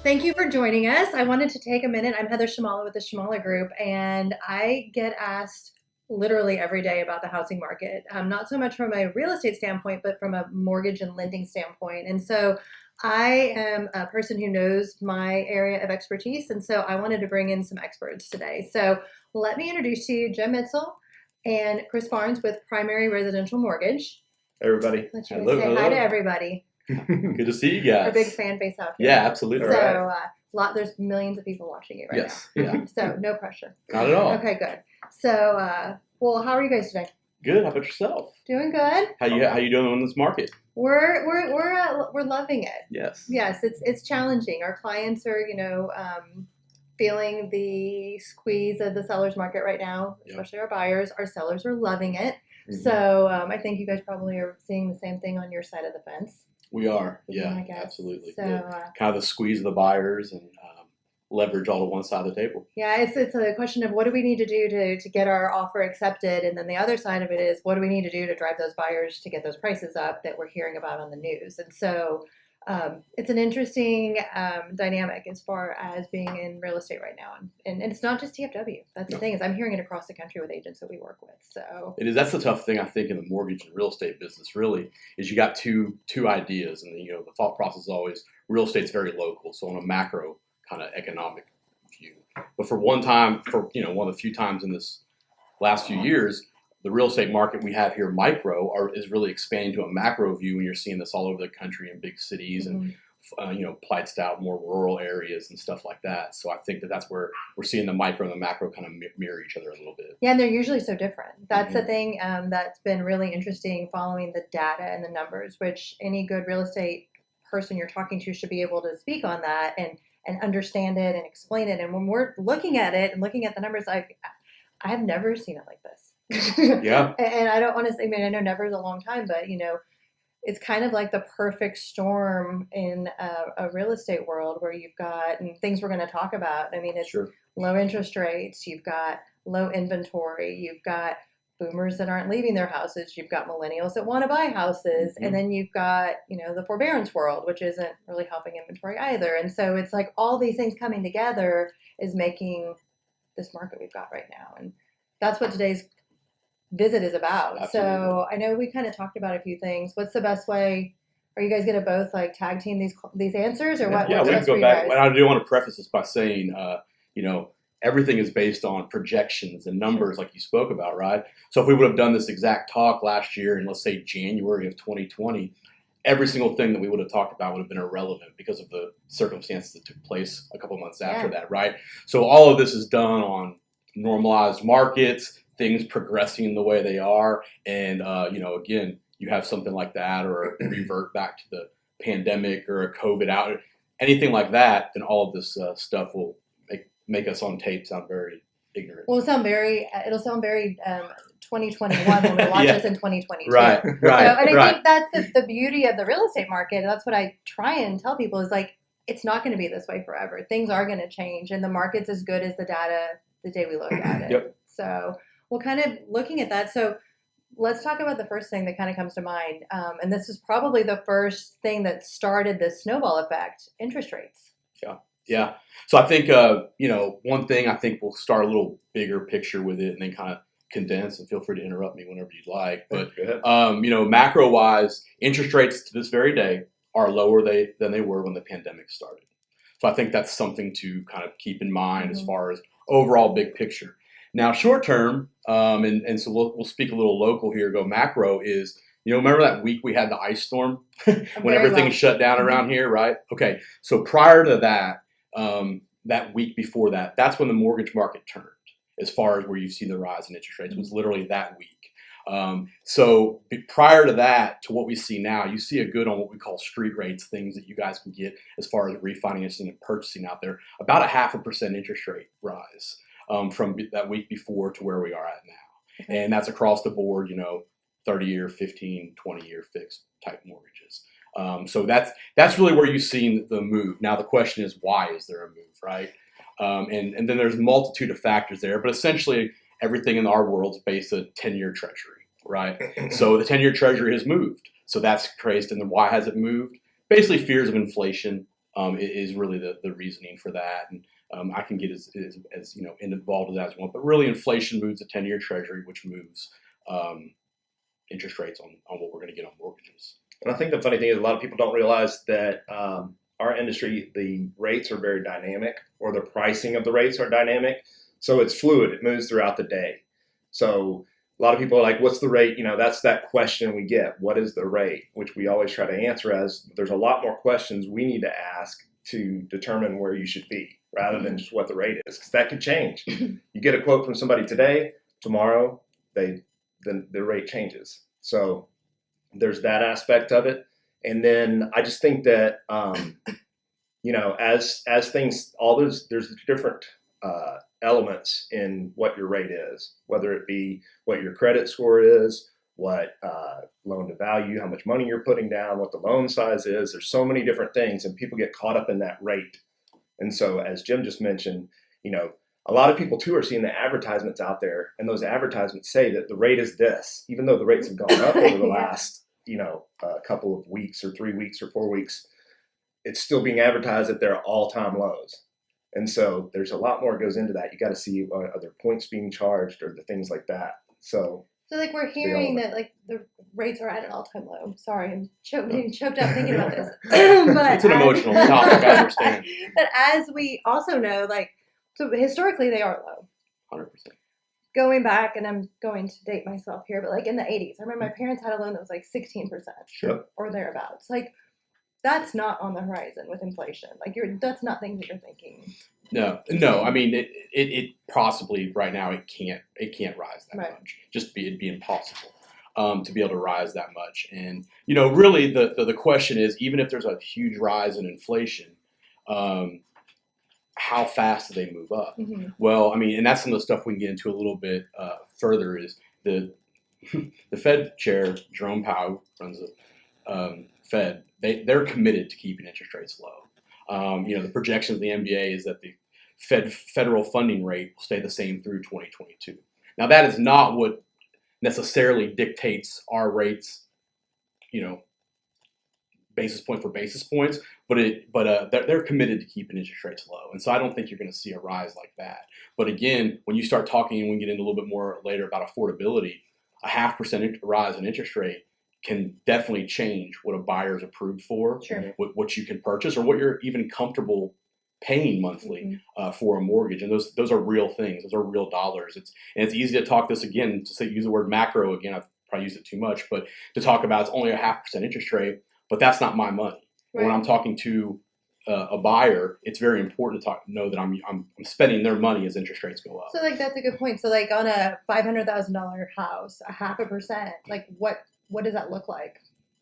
Thank you for joining us. I wanted to take a minute. I'm Heather Shamala with the Shamala Group, and I get asked literally every day about the housing market, not so much from a real estate standpoint, but from a mortgage and lending standpoint. And so I am a person who knows my area of expertise, and so I wanted to bring in some experts today. So let me introduce to you Jim Mitzel and Chris Barnes with Primary Residential Mortgage. Hey everybody. Let you say hi to everybody. Good to see you guys. Our big fan base out here. Yeah, absolutely. So there's millions of people watching you right now. Yeah. So no pressure. Not at all. Okay, good. So, well, how are you guys today? Good. How about yourself? Doing good. How you doing in this market? We're loving it. Yes. Yes, it's challenging. Our clients are, feeling the squeeze of the seller's market right now, especially our buyers. Our sellers are loving it. Mm-hmm. So I think you guys probably are seeing the same thing on your side of the fence. We are, yeah, absolutely. So, kind of the squeeze of the buyers and leverage all to one side of the table. Yeah, it's a question of what do we need to do to get our offer accepted, and then the other side of it is what do we need to do to drive those buyers to get those prices up that we're hearing about on the news. And so it's an interesting dynamic as far as being in real estate right now, and it's not just TFW. That's the thing is I'm hearing it across the country with agents that we work with. So it is. That's the tough thing I think in the mortgage and real estate business. Really, is you got two ideas, and the thought process is always real estate's very local, so on a macro kind of economic view. But for one of the few times in this last few years, the real estate market we have here, is really expanding to a macro view, and you're seeing this all over the country in big cities and pledged out more rural areas and stuff like that. So I think that's where we're seeing the micro and the macro kind of mirror each other a little bit. Yeah, and they're usually so different. That's the thing that's been really interesting following the data and the numbers, which any good real estate person you're talking to should be able to speak on that and understand it and explain it. And when we're looking at it and looking at the numbers, I have never seen it like this. Yeah. And I don't want to say, I know never is a long time, but it's kind of like the perfect storm in a real estate world where you've got, and things we're going to talk about. I mean, it's low interest rates, you've got low inventory, you've got boomers that aren't leaving their houses, you've got millennials that want to buy houses, and then you've got, the forbearance world, which isn't really helping inventory either. And so it's like all these things coming together is making this market we've got right now. And that's what today's visit is about. Absolutely. So I know we kind of talked about a few things. What's the best way? Are you guys going to both like tag team these answers, or what? Yeah, we can go back. And I do want to preface this by saying, everything is based on projections and numbers, like you spoke about, right? So if we would have done this exact talk last year in, let's say, January of 2020, every single thing that we would have talked about would have been irrelevant because of the circumstances that took place a couple months after that, right? So all of this is done on normalized markets, things progressing the way they are, and again, you have something like that, or revert back to the pandemic or a COVID out, anything like that, then all of this stuff will make us on tape sound very ignorant. Well, it'll sound very 2021 when we watch this in 2022. Right. So, and I think that's the beauty of the real estate market. And that's what I try and tell people is like, it's not going to be this way forever. Things are going to change, and the market's as good as the data the day we look at it. Yep. So we're kind of looking at that. So let's talk about the first thing that kind of comes to mind. And this is probably the first thing that started this snowball effect, interest rates. Yeah. So I think, one thing I think we'll start a little bigger picture with it and then kind of condense, and feel free to interrupt me whenever you'd like. But, macro wise, interest rates to this very day are lower than they were when the pandemic started. So I think that's something to kind of keep in mind as far as overall big picture. Now, short term, and so we'll speak a little local here, go macro is, remember that week we had the ice storm when everything shut down around here, right? Okay. So prior to that, that week before that, that's when the mortgage market turned as far as where you see the rise in interest rates. It was literally that week. So prior to that, to what we see now, you see a good on what we call street rates, things that you guys can get as far as refinancing and purchasing out there, about a 0.5% interest rate rise from that week before to where we are at now. Okay. And that's across the board, 30-year, 15, 20-year fixed type mortgages. So that's really where you've seen the move. Now the question is, why is there a move, right? And then there's a multitude of factors there, but essentially everything in our world is based on 10-year treasury, right? So the 10-year treasury has moved. So that's crazy. And then why has it moved? Basically fears of inflation, is really the reasoning for that. And I can get as involved as I want, but really inflation moves the 10-year Treasury, which moves interest rates on what we're going to get on mortgages. And I think the funny thing is a lot of people don't realize that our industry, the rates are very dynamic, or the pricing of the rates are dynamic. So it's fluid. It moves throughout the day. So a lot of people are like, what's the rate? That's that question we get. What is the rate? Which we always try to answer as there's a lot more questions we need to ask to determine where you should be rather than just what the rate is, because that could change. You get a quote from somebody today, tomorrow, then the rate changes. So there's that aspect of it. And then I just think that, as things, there's different elements in what your rate is, whether it be what your credit score is, what loan to value, how much money you're putting down, what the loan size is. There's so many different things, and people get caught up in that rate. And so, as Jim just mentioned, a lot of people too are seeing the advertisements out there, and those advertisements say that the rate is this, even though the rates have gone up over the last, couple of weeks or 3 weeks or 4 weeks. It's still being advertised at their all-time lows. And so there's a lot more goes into that. You got to see other points being charged or the things like that. So like we're hearing that like the rates are at an all-time low. Sorry, I'm choked up thinking about this. But it's an emotional topic, I understand. But as we also know, so historically they are low. 100%. Going back, and I'm going to date myself here, but in the 80s, I remember my parents had a loan that was 16%, sure, or thereabouts. That's not on the horizon with inflation. That's not things that you're thinking. No. I mean, it possibly right now it can't rise that much. It'd be impossible to be able to rise that much. And really the question is, even if there's a huge rise in inflation, how fast do they move up? Mm-hmm. Well, I mean, and that's some of the stuff we can get into a little bit further. Is the Fed chair Jerome Powell, who runs the Fed. They're committed to keeping interest rates low. The projection of the MBA is that the federal funding rate will stay the same through 2022. Now, that is not what necessarily dictates our rates, basis point for basis points, but they're committed to keeping interest rates low. And so I don't think you're going to see a rise like that. But again, when you start talking, and we can get into a little bit more later about affordability, a 0.5% rise in interest rate can definitely change what a buyer is approved for, sure, what you can purchase, or what you're even comfortable paying monthly for a mortgage. And those are real things. Those are real dollars. It's easy to talk this again, use the word macro again. I've probably used it too much, but to talk about it's only a 0.5% interest rate, but that's not my money. Right. When I'm talking to a buyer, it's very important to know that I'm spending their money as interest rates go up. So that's a good point. So on a $500,000 house, a 0.5%, what does that look like?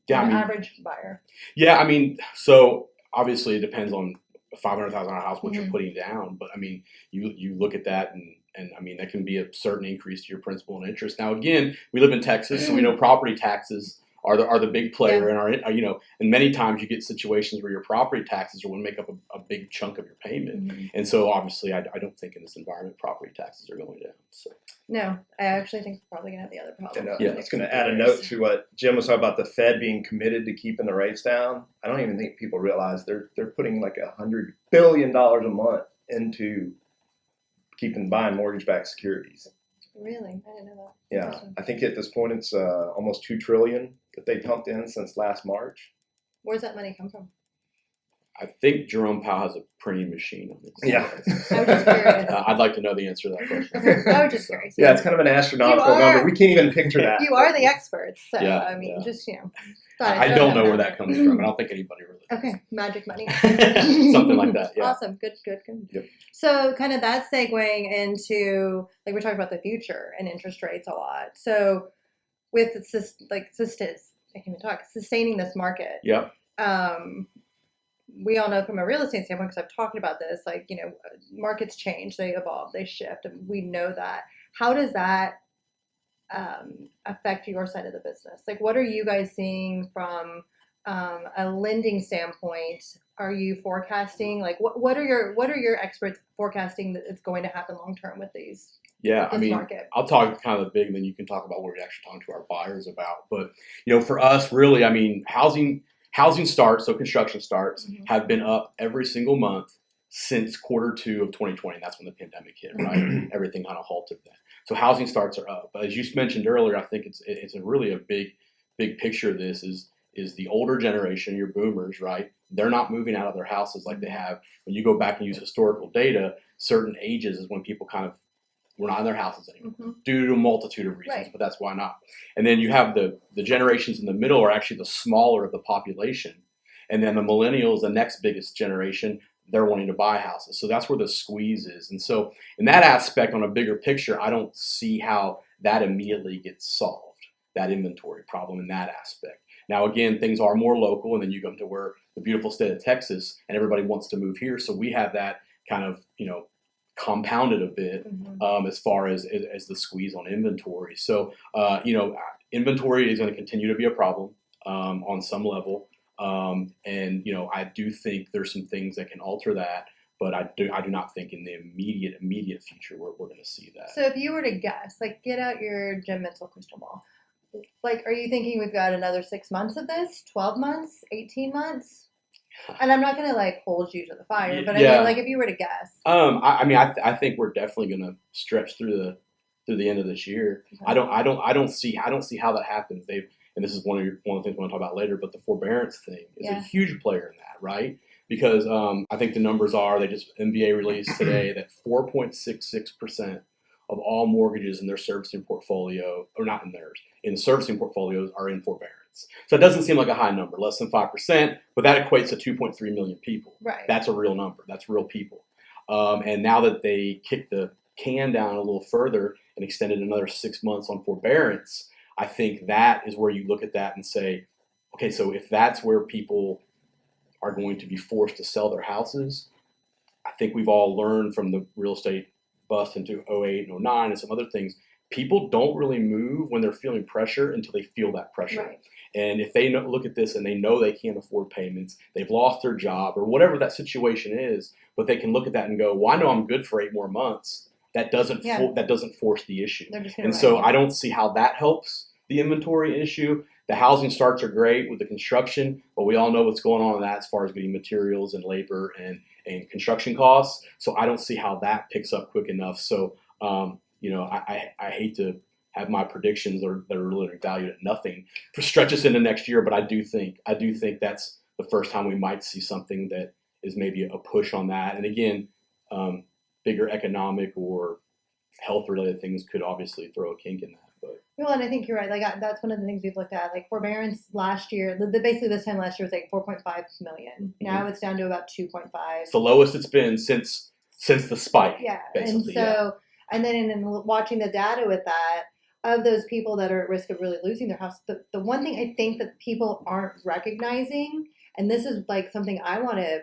Yeah, an average buyer. Yeah, I mean, so obviously it depends on a $500,000 house what you're putting down, but I mean, you look at that and I mean that can be a certain increase to your principal and interest. Now again, we live in Texas, so we know property taxes are the big player in our, and many times you get situations where your property taxes are going to make up a big chunk of your payment. Mm-hmm. And so obviously I don't think in this environment property taxes are going down. So. No, I actually think we're probably going to have the other problem. And, it's going to add a note to what Jim was talking about, the Fed being committed to keeping the rates down. I don't even think people realize they're putting $100 billion a month into buying mortgage-backed securities. Really? I didn't know that. Yeah, I think at this point it's almost $2 trillion that they pumped in since last March. Where's that money come from? I think Jerome Powell has a printing machine on it. Yeah. I was just curious. I'd like to know the answer to that question. Okay. I was just curious. Yeah, it's kind of an astronomical number. We can't even picture that. You are the experts. So, just, I don't know where that comes from. I don't think anybody really does. Okay, magic money. Something like that, yeah. Awesome. Good. Yep. So kind of that's segueing into, we're talking about the future and interest rates a lot. So with sustaining this market. Yep. We all know from a real estate standpoint, because I've talked about this, markets change, they evolve, they shift, and we know that. How does that affect your side of the business? What are you guys seeing from a lending standpoint? Are you forecasting? What are your experts forecasting that it's going to happen long term with these? Yeah, market? I'll talk kind of the big, and then you can talk about what we're actually talking to our buyers about. But for us, really, housing. housing starts, so construction starts, have been up every single month since Q2 of 2020. And that's when the pandemic hit, right? Everything kind of halted then. So housing starts are up. But as you mentioned earlier, I think it's a really a big picture of this is the older generation, your boomers, right? They're not moving out of their houses like they have. When you go back and use historical data, certain ages is when people kind of were not in their houses anymore due to a multitude of reasons, but that's why not. And then you have the generations in the middle are actually the smaller of the population. And then the millennials, the next biggest generation, they're wanting to buy houses. So that's where the squeeze is. And so in that aspect, on a bigger picture, I don't see how that immediately gets solved, that inventory problem in that aspect. Now, again, things are more local, and then you come to where the beautiful state of Texas, and everybody wants to move here. So we have that kind of, compounded a bit as far as the squeeze on inventory. So, inventory is going to continue to be a problem on some level. And I do think there's some things that can alter that, but I do not think in the immediate future we're going to see that. So if you were to guess, like, get out your Jim Mental crystal ball. Like, are you thinking we've got another 6 months of this, 12 months, 18 months? And I'm not going to hold you to the fire, but I mean, if you were to guess. I think we're definitely going to stretch through the end of this year. Okay. I don't see how that happens. And this is one of the things we're going to talk about later, but the forbearance thing is a huge player in that, right? Because I think the numbers are, MBA released today that 4.66% of all mortgages in their servicing portfolio, or not in theirs, in servicing portfolios are in forbearance. So it doesn't seem like a high number, less than 5%, but that equates to 2.3 million people. Right. That's a real number. That's real people. And now that they kicked the can down a little further and extended another 6 months on forbearance, I think that is where you look at that and say, okay, so if that's where people are going to be forced to sell their houses, I think we've all learned from the real estate bust into 08 and 09 and some other things, people don't really move when they're feeling pressure until they feel that pressure. Right. And if they look at this and they know they can't afford payments, they've lost their job or whatever that situation is, but they can look at that and go, well, I know I'm good for 8 more months. That doesn't force the issue. And so I don't see how that helps the inventory issue. The housing starts are great with the construction, but we all know what's going on in that as far as getting materials and labor and construction costs. So I don't see how that picks up quick enough. So, I hate to have my predictions that are really valued at nothing for stretch us into next year. But I do think that's the first time we might see something that is maybe a push on that. And again, bigger economic or health related things could obviously throw a kink in that. But well, and I think you're right. That's one of the things we've looked at. Like forbearance last year, basically this time last year was 4.5 million. Now it's down to about 2.5. It's the lowest it's been since the spike. Yeah, basically. And so and then in watching the data with that, of those people that are at risk of really losing their house, the one thing I think that people aren't recognizing, and this is something I want to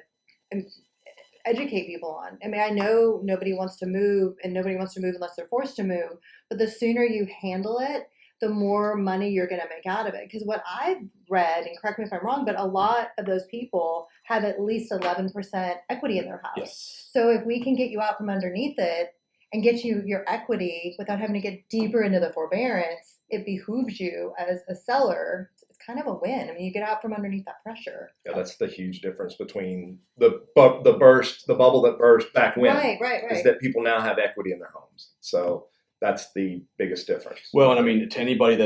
educate people on. I mean, I know nobody wants to move, and nobody wants to move unless they're forced to move, but the sooner you handle it, the more money you're going to make out of it. Because what I've read, and correct me if I'm wrong, but a lot of those people have at least 11% equity in their house. Yes. So if we can get you out from underneath it and get you your equity without having to get deeper into the forbearance, it behooves you as a seller. It's kind of a win. I mean, you get out from underneath that pressure. Yeah, that's the huge difference between the bubble that burst back when. Right. Is that people now have equity in their homes. So that's the biggest difference. Well, and I mean, to anybody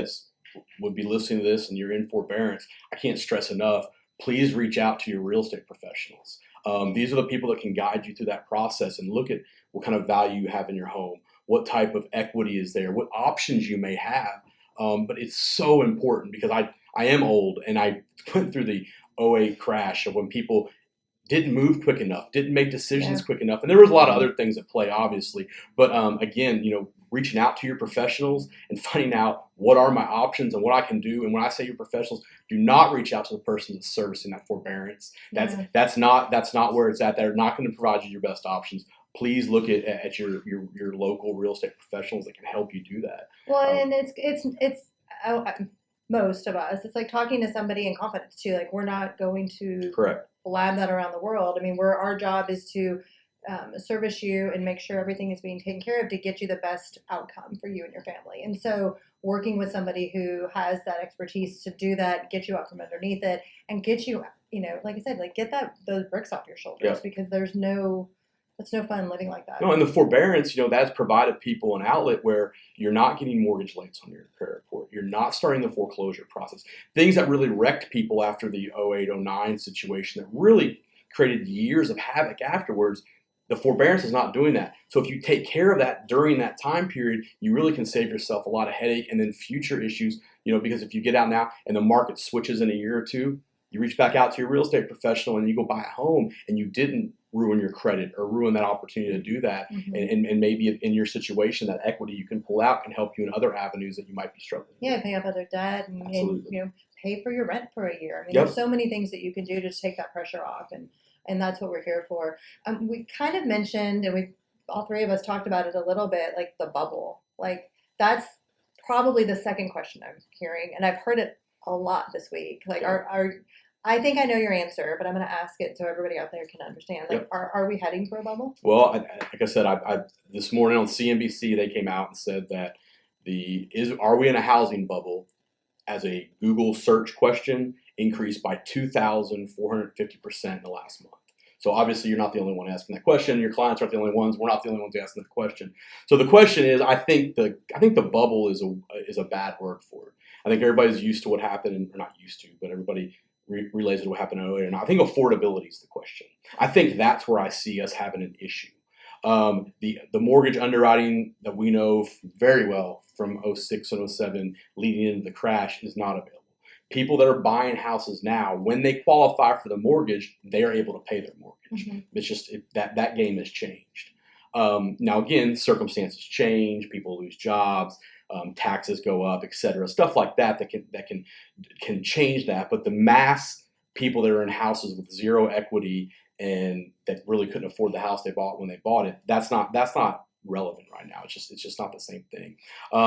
would be listening to this and you're in forbearance, I can't stress enough, please reach out to your real estate professionals. These are the people that can guide you through that process and look at what kind of value you have in your home, what type of equity is there, what options you may have. But it's so important because I am old and I went through the 08 crash of when people didn't move quick enough, didn't make decisions quick enough. And there was a lot of other things at play, obviously. But again, reaching out to your professionals and finding out what are my options and what I can do. And when I say your professionals, do not reach out to the person that's servicing that forbearance. That's not where it's at. They're not going to provide you your best options. Please look at your local real estate professionals that can help you do that. Well, and it's most of us. It's like talking to somebody in confidence too. Like we're not going to blab that around the world. I mean, our job is to service you and make sure everything is being taken care of to get you the best outcome for you and your family. And so working with somebody who has that expertise to do that, get you out from underneath it, and get you, like I said, like get those bricks off your shoulders, because it's no fun living like that. No, and the forbearance, that's provided people an outlet where you're not getting mortgage liens on your credit report. You're not starting the foreclosure process. Things that really wrecked people after the 08-09 situation that really created years of havoc afterwards. The forbearance is not doing that. So if you take care of that during that time period, you really can save yourself a lot of headache and then future issues, because if you get out now and the market switches in a year or two, you reach back out to your real estate professional and you go buy a home and you didn't ruin your credit or ruin that opportunity to do that. And maybe in your situation, that equity you can pull out can help you in other avenues that you might be struggling with. Yeah, pay off other debt and pay for your rent for a year. I mean, there's so many things that you can do to take that pressure off, and that's what we're here for. We kind of mentioned, and all three of us talked about it a little bit, like the bubble. Like that's probably the second question I'm hearing, and I've heard it a lot this week. Like, I think I know your answer, but I'm going to ask it so everybody out there can understand. Like, are we heading for a bubble? Well, like I said, I this morning on CNBC they came out and said that are we in a housing bubble? As a Google search question, increased by 2,450% in the last month. So obviously you're not the only one asking that question. Your clients aren't the only ones. We're not the only ones asking the question. So the question is, I think the bubble is a bad word for it. I think everybody's used to what happened, or not used to, but everybody relates to what happened earlier. And I think affordability is the question. I think that's where I see us having an issue. The mortgage underwriting that we know very well from 06 and 07 leading into the crash is not available. People that are buying houses now, when they qualify for the mortgage, they are able to pay their mortgage. It's just that game has changed. Now again, circumstances change, people lose jobs, taxes go up, etc. Stuff like that can change that. But the mass people that are in houses with zero equity and that really couldn't afford the house they bought when they bought it, that's not relevant right now. It's just not the same thing.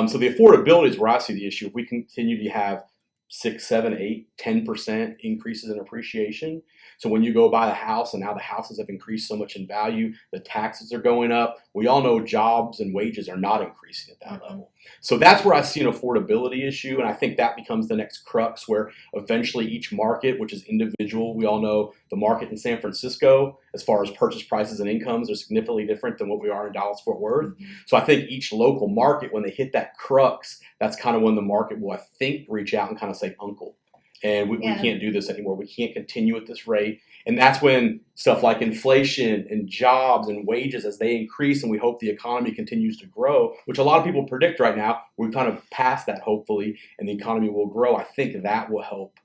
So the affordability is where I see the issue. If we continue to have 6, 7, 8, 10% increases in appreciation. So when you go buy a house and now the houses have increased so much in value, the taxes are going up. We all know jobs and wages are not increasing at that level. So that's where I see an affordability issue. And I think that becomes the next crux where eventually each market, which is individual, we all know the market in San Francisco, as far as purchase prices and incomes, are significantly different than what we are in Dallas-Fort Worth. So I think each local market, when they hit that crux, that's kind of when the market will, I think, reach out and kind of say, uncle. And we can't do this anymore. We can't continue at this rate. And that's when stuff like inflation and jobs and wages, as they increase and we hope the economy continues to grow, which a lot of people predict right now, we've kind of passed that hopefully, and the economy will grow. I think that will help,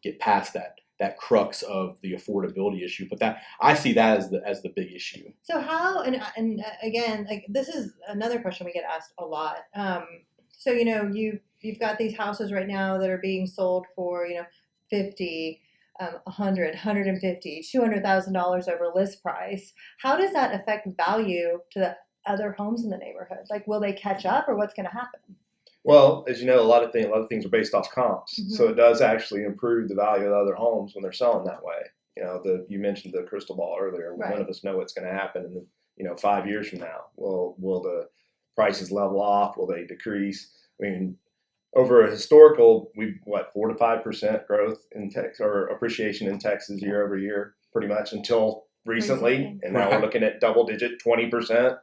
get past that crux of the affordability issue. But that I see that as the big issue. So how, and again, like this is another question we get asked a lot. So, you've got these houses right now that are being sold for, $50,000, $100,000, $150,000, $200,000 over list price. How does that affect value to the other homes in the neighborhood? Like, will they catch up, or what's going to happen? Well, as you know, a lot of things are based off comps. So it does actually improve the value of the other homes when they're selling that way. You mentioned the crystal ball earlier. Right. None of us know what's going to happen in 5 years from now. Will the prices level off? Will they decrease? I mean, over a historical, 4 to 5% growth in Texas or appreciation in Texas year over year, pretty much until recently. And now we're looking at double digit 20%.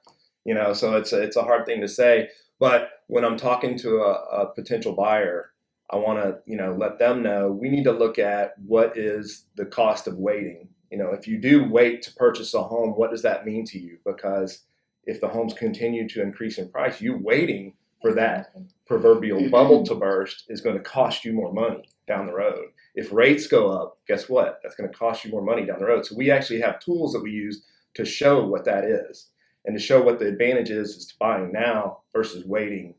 So it's a hard thing to say. But when I'm talking to a potential buyer, I want to let them know we need to look at what is the cost of waiting. If you do wait to purchase a home, what does that mean to you? Because if the homes continue to increase in price, you waiting for that proverbial bubble to burst is going to cost you more money down the road. If rates go up, guess what? That's going to cost you more money down the road. So we actually have tools that we use to show what that is and to show what the advantage is to buying now versus waiting,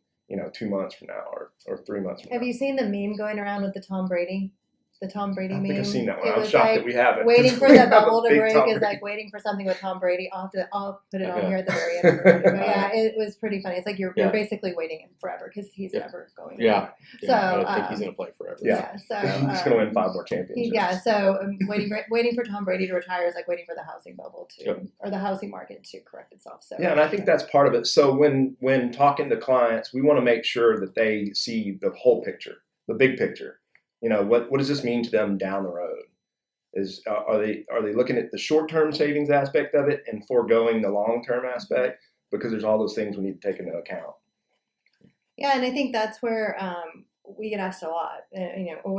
2 months from now or 3 months from now. Have you seen the meme going around with the Tom Brady the Tom Brady meme. I think I've seen that one. It I'm was shocked like that we haven't. waiting for We the have a bubble to big break Tom is Brady. like waiting for something with Tom Brady. I'll put it on Okay. here at the very end. But yeah, it was pretty funny. It's like you're Yeah. basically waiting forever because he's never going. Yeah. So I think he's gonna play forever. Yeah. So he's gonna win 5 more championships. Yeah. So waiting for Tom Brady to retire is like waiting for the housing bubble to or the housing market to correct itself. So yeah, and I think that's part of it. So when talking to clients, we want to make sure that they see the whole picture, the big picture. You know, what does this mean to them down the road? Are they looking at the short-term savings aspect of it and foregoing the long-term aspect? Because there's all those things we need to take into account. Yeah, and I think that's where we get asked a lot, or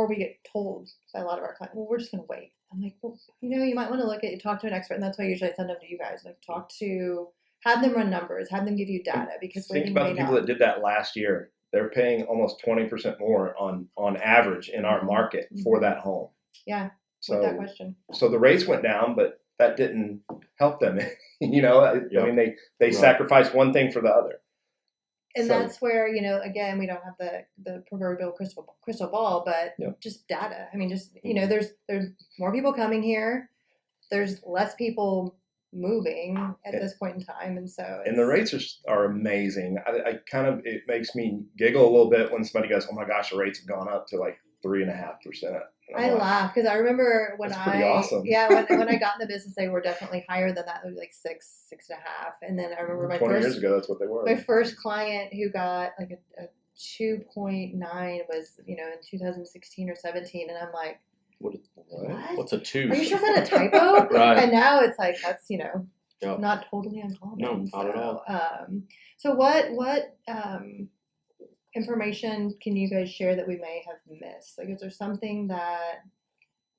we get told by a lot of our clients, well, we're just going to wait. I'm like, well, you might want to talk to an expert, and that's why usually I send them to you guys. Like, have them run numbers, have them give you data, because think about the people that did that last year. They're paying almost 20% more on average in our market for that home. Yeah. So, with that question. So the rates went down, but that didn't help them. I mean, they sacrificed one thing for the other. And that's where, again, we don't have the proverbial crystal ball, but just data. I mean, there's more people coming here. There's less people moving at this point in time. And so the rates are amazing. It makes me giggle a little bit when somebody goes, oh my gosh, the rates have gone up to like 3.5%. I laugh because I remember when awesome. when I got in the business, they were definitely higher than that. It was like 6.5. And then I remember 20 years ago, that's what they were. My first client who got like a 2.9 was, in 2016 or 17. And I'm like, what? What's a 2? Are you sure that's a typo? Right. And now it's like, that's, not totally uncommon. No, not at all. So what information can you guys share that we may have missed? Like, is there something that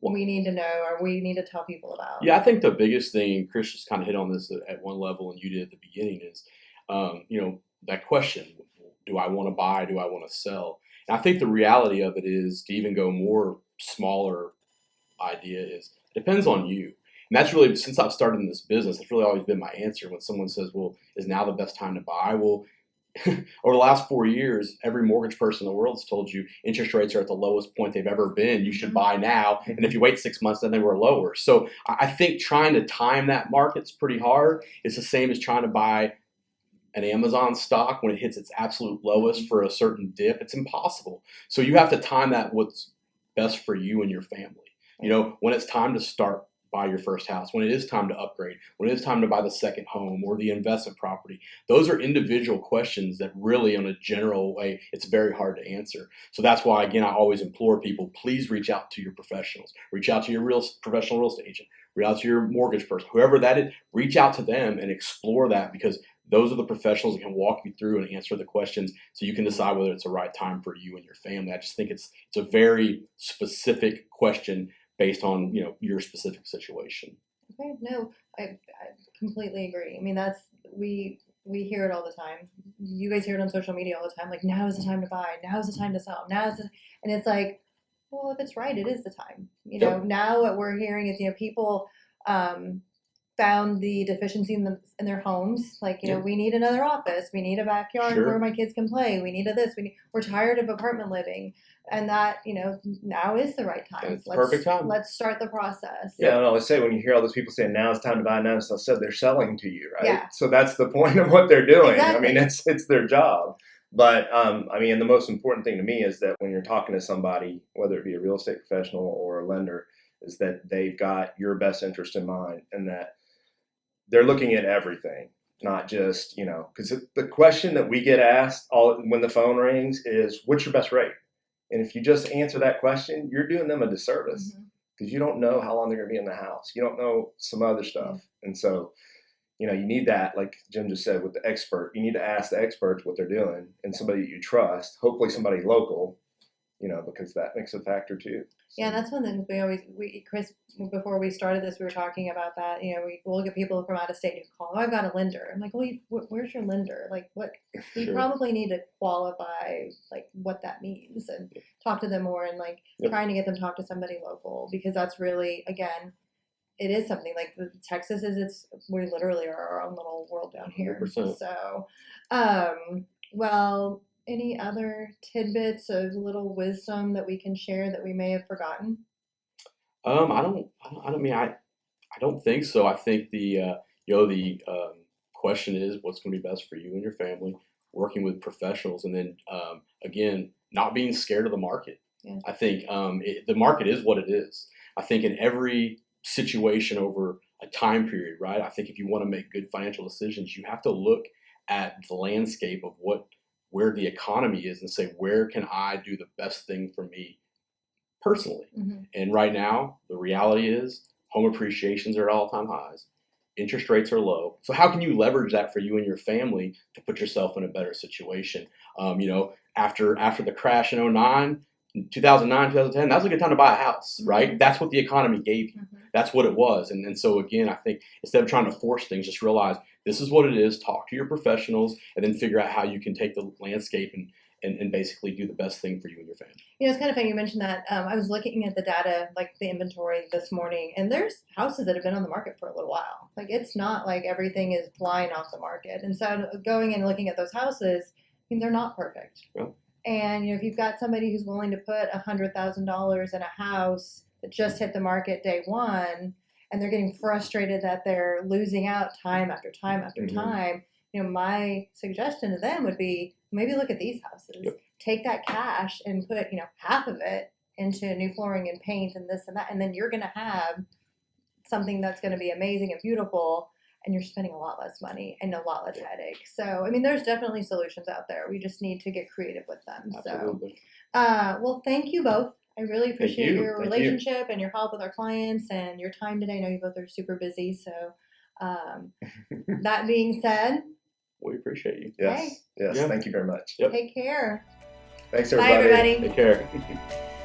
we need to know or we need to tell people about? Yeah, I think the biggest thing, Chris just kind of hit on this at one level and you did at the beginning, is, that question, do I want to buy? Do I want to sell? And I think the reality of it is, to even go more smaller idea, is it depends on you. And that's really, since I've started in this business, that's really always been my answer when someone says, well, is now the best time to buy? Well, over the last 4 years, every mortgage person in the world has told you interest rates are at the lowest point they've ever been. You should buy now. And if you wait 6 months, then they were lower. So I think trying to time that market's pretty hard. It's the same as trying to buy an Amazon stock when it hits its absolute lowest for a certain dip. It's impossible. So you have to time that what's best for you and your family. When it's time to start, buy your first house, when it is time to upgrade, when it is time to buy the second home or the investment property. Those are individual questions that really, on a general way, it's very hard to answer. So that's why, again, I always implore people, please reach out to your professionals. Reach out to your professional real estate agent. Reach out to your mortgage person, whoever that is. Reach out to them and explore that, because those are the professionals that can walk you through and answer the questions so you can decide whether it's the right time for you and your family. I just think it's a very specific question based on your specific situation. Okay, no, I completely agree. I mean, we hear it all the time. You guys hear it on social media all the time. Like, now is the time to buy. Now is the time to sell. And it's like, well, if it's right, it is the time. Now what we're hearing is people found the deficiency in their homes. Like, we need another office. We need a backyard where my kids can play. We need this. We're tired of apartment living. And that, now is the right time. It's the perfect time. Let's start the process. Yeah, and I always say, when you hear all those people saying, now it's time to buy, now it's said, they're selling to you, right? Yeah. So that's the point of what they're doing. Exactly. I mean, it's their job. But, the most important thing to me is that when you're talking to somebody, whether it be a real estate professional or a lender, is that they've got your best interest in mind, and that they're looking at everything, not just, because the question that we get asked when the phone rings is, what's your best rate? And if you just answer that question, you're doing them a disservice, because you don't know how long they're going to be in the house. You don't know some other stuff. And so, you need that, like Jim just said, with the expert. You need to ask the experts what they're doing, and somebody that you trust, hopefully somebody local, because that makes a factor too. Yeah, and that's one thing Chris, before we started this, we were talking about that. We'll get people from out of state who call, oh, I've got a lender. I'm like, well, where's your lender? Like, what? You probably need to qualify, like, what that means, and talk to them more, and trying to get them to talk to somebody local, because that's really, again, it is something like Texas is. We literally are our own little world down here. 100%. So, well. any other tidbits of little wisdom that we can share that we may have forgotten? I don't think so. I think the question is what's going to be best for you and your family, working with professionals, and then again, not being scared of the market. Yeah. I think the market is what it is. I think in every situation over a time period, right? I think if you want to make good financial decisions, you have to look at the landscape of where the economy is and say, where can I do the best thing for me personally? Mm-hmm. And right now, the reality is home appreciations are at all-time highs. Interest rates are low. So how can you leverage that for you and your family to put yourself in a better situation? After the crash in 2009, 2010, that was a good time to buy a house, right? Mm-hmm. That's what the economy gave you. Mm-hmm. That's what it was. And so again, I think instead of trying to force things, just realize this is what it is. Talk to your professionals and then figure out how you can take the landscape and basically do the best thing for you and your family. It's kind of funny you mentioned that. I was looking at the data, like the inventory this morning, and there's houses that have been on the market for a little while. Like it's not like everything is flying off the market. And so going and looking at those houses, they're not perfect. Yeah. And if you've got somebody who's willing to put $100,000 in a house that just hit the market day one, and they're getting frustrated that they're losing out time after time after Mm-hmm. time, my suggestion to them would be maybe look at these houses. Yep. Take that cash and put half of it into new flooring and paint and this and that, and then you're going to have something that's going to be amazing and beautiful, and you're spending a lot less money and a lot less headache. So there's definitely solutions out there. We just need to get creative with them. Absolutely. So well, thank you both. I really appreciate your Thank relationship and your help with our clients and your time today. I know you both are super busy, so that being said, we appreciate you. Yes. Hey. Yes. Yeah. Thank you very much. Yep. Take care. Thanks, Bye, everybody. everybody. Take care.